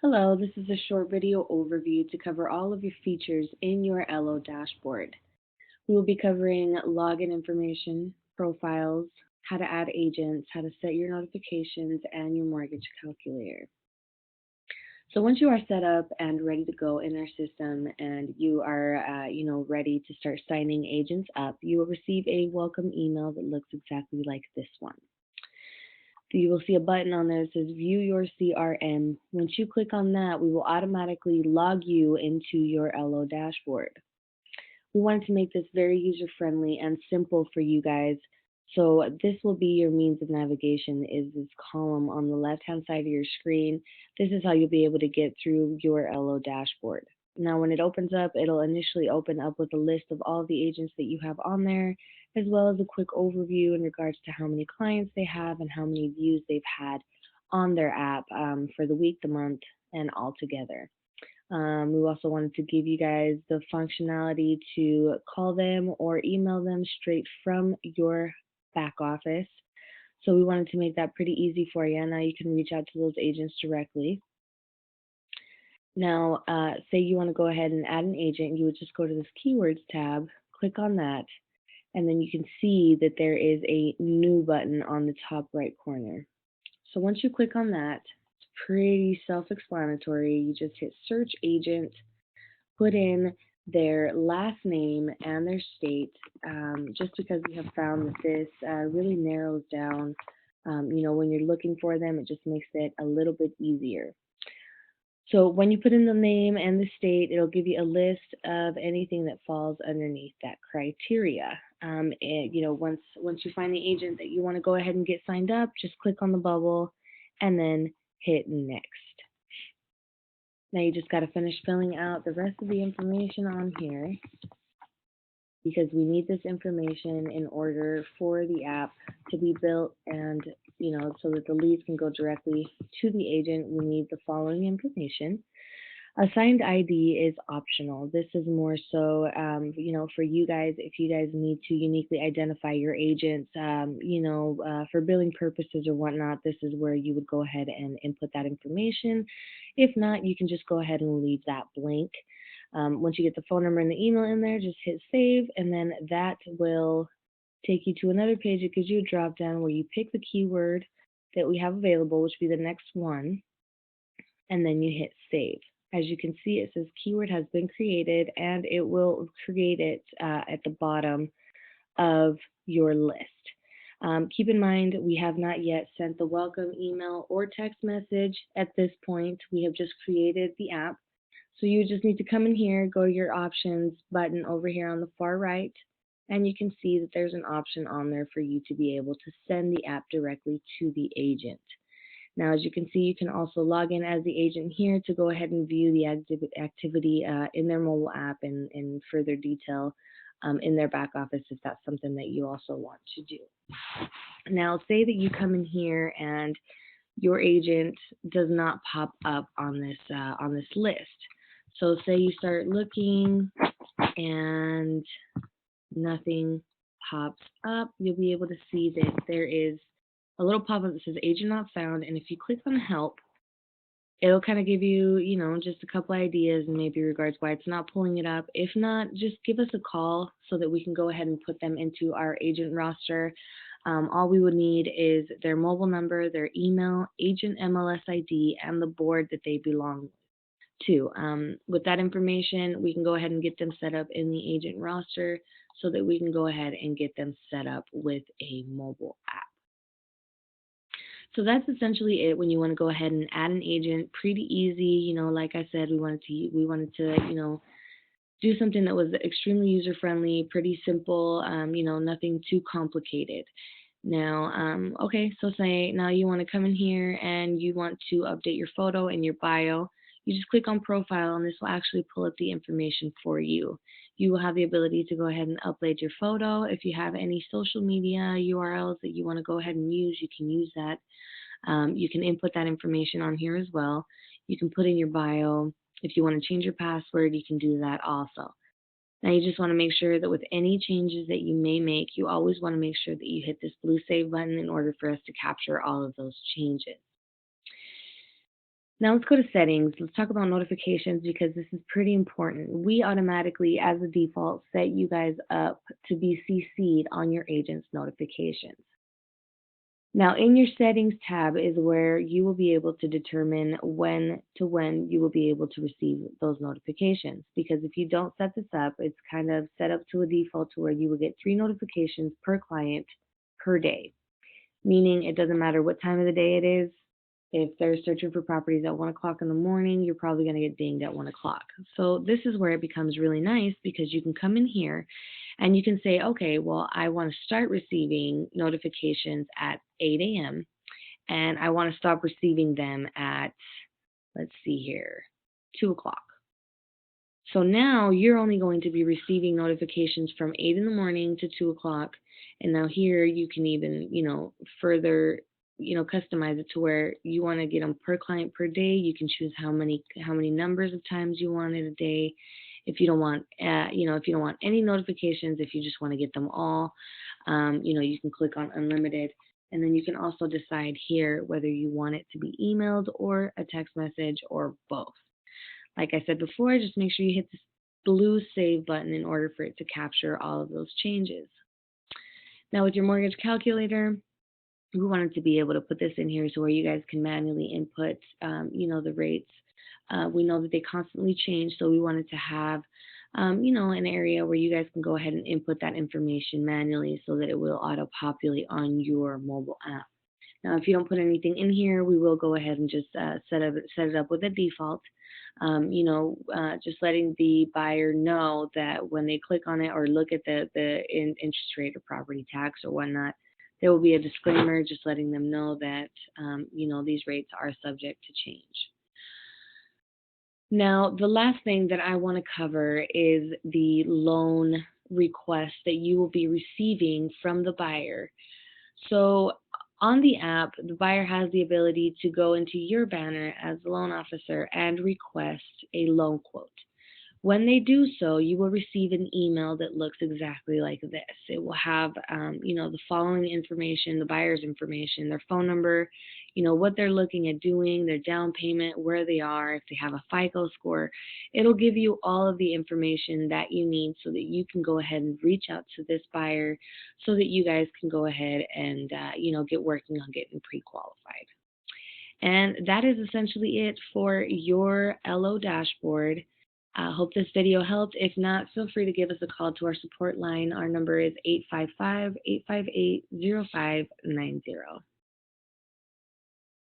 Hello, this is a short video overview to cover all of your features in your LO dashboard. We will be covering login information, profiles, how to add agents, how to set your notifications, and your mortgage calculator. So once you are set up and ready to go in our system and you are, ready to start signing agents up, you will receive a welcome email that looks exactly like this one. You will see a button on there that says View Your CRM. Once you click on that, we will automatically log you into your LO dashboard. We wanted to make this very user friendly and simple for you guys. So this will be your means of navigation is this column on the left hand side of your screen. This is how you'll be able to get through your LO dashboard. Now when it opens up, it'll initially open up with a list of all the agents that you have on there, as well as a quick overview in regards to how many clients they have and how many views they've had on their app for the week, the month, and all together. We also wanted to give you guys the functionality to call them or email them straight from your back office. So we wanted to make that pretty easy for you. Now you can reach out to those agents directly. Now, say you want to go ahead and add an agent, you would just go to this keywords tab, click on that, and then you can see that there is a new button on the top right corner. So once you click on that, it's pretty self-explanatory. You just hit search agent, put in their last name and their state, just because we have found that this really narrows down, when you're looking for them, it just makes it a little bit easier. So when you put in the name and the state, it'll give you a list of anything that falls underneath that criteria. Once you find the agent that you want to go ahead and get signed up, just click on the bubble and then hit next. Now you just got to finish filling out the rest of the information on here because we need this information in order for the app to be built and so that the leads can go directly to the agent. We need the following information. Assigned ID is optional. This is more so, for you guys, if you guys need to uniquely identify your agents, for billing purposes or whatnot, this is where you would go ahead and input that information. If not, you can just go ahead and leave that blank. Once you get the phone number and the email in there, just hit save, and then that will take you to another page. It gives you a drop down where you pick the keyword that we have available, which would be the next one, and then you hit save. As you can see, it says keyword has been created, and it will create it at the bottom of your list. Keep in mind, we have not yet sent the welcome email or text message at this point. We have just created the app. So you just need to come in here, go to your options button over here on the far right, and you can see that there's an option on there for you to be able to send the app directly to the agent. Now, as you can see, you can also log in as the agent here to go ahead and view the activity in their mobile app in further detail in their back office if that's something that you also want to do. Now, say that you come in here and your agent does not pop up on this list. So say you start looking and nothing pops up, you'll be able to see that there is a little pop-up that says agent not found, and if you click on help, it'll kind of give you, just a couple ideas and maybe regards why it's not pulling it up. If not, just give us a call so that we can go ahead and put them into our agent roster. All we would need is their mobile number, their email, agent MLS ID, and the board that they belong to. With that information, we can go ahead and get them set up in the agent roster so that we can go ahead and get them set up with a mobile app. So that's essentially it when you want to go ahead and add an agent. Pretty easy, like I said, we wanted to do something that was extremely user friendly, pretty simple, nothing too complicated. Now, okay, so say now you want to come in here and you want to update your photo and your bio. You just click on profile and this will actually pull up the information for you. You will have the ability to go ahead and upload your photo. If you have any social media URLs that you want to go ahead and use, you can use that. You can input that information on here as well. You can put in your bio. If you want to change your password, you can do that also. Now you just want to make sure that with any changes that you may make, you always want to make sure that you hit this blue save button in order for us to capture all of those changes. Now let's go to settings. Let's talk about notifications because this is pretty important. We automatically, as a default, set you guys up to be CC'd on your agent's notifications. Now, in your settings tab is where you will be able to determine when you will be able to receive those notifications. Because if you don't set this up, it's kind of set up to a default to where you will get 3 notifications per client per day, meaning it doesn't matter what time of the day it is. If they're searching for properties at 1 o'clock in the morning, you're probably going to get dinged at 1 o'clock. So this is where it becomes really nice because you can come in here and you can say, okay, well, I want to start receiving notifications at 8 a.m. and I want to stop receiving them at, let's see here, 2 o'clock. So now you're only going to be receiving notifications from 8 in the morning to 2 o'clock. And now here you can even, further, customize it to where you want to get them per client per day. You can choose how many numbers of times you want in a day. If you don't want, if you don't want any notifications, if you just want to get them all, you can click on unlimited. And then you can also decide here whether you want it to be emailed or a text message or both. Like I said before, just make sure you hit this blue save button in order for it to capture all of those changes. Now with your mortgage calculator, we wanted to be able to put this in here so where you guys can manually input, the rates. We know that they constantly change, so we wanted to have, an area where you guys can go ahead and input that information manually so that it will auto-populate on your mobile app. Now, if you don't put anything in here, we will go ahead and just set it up with a default. Just letting the buyer know that when they click on it or look at the interest rate or property tax or whatnot, there will be a disclaimer just letting them know that, these rates are subject to change. Now, the last thing that I want to cover is the loan request that you will be receiving from the buyer. So on the app, the buyer has the ability to go into your banner as the loan officer and request a loan quote. When they do so, you will receive an email that looks exactly like this. It will have, the following information, the buyer's information, their phone number, what they're looking at doing, their down payment, where they are, if they have a FICO score. It'll give you all of the information that you need so that you can go ahead and reach out to this buyer so that you guys can go ahead and, get working on getting pre-qualified. And that is essentially it for your LO dashboard. I hope this video helped. If not, feel free to give us a call to our support line. Our number is 855-858-0590.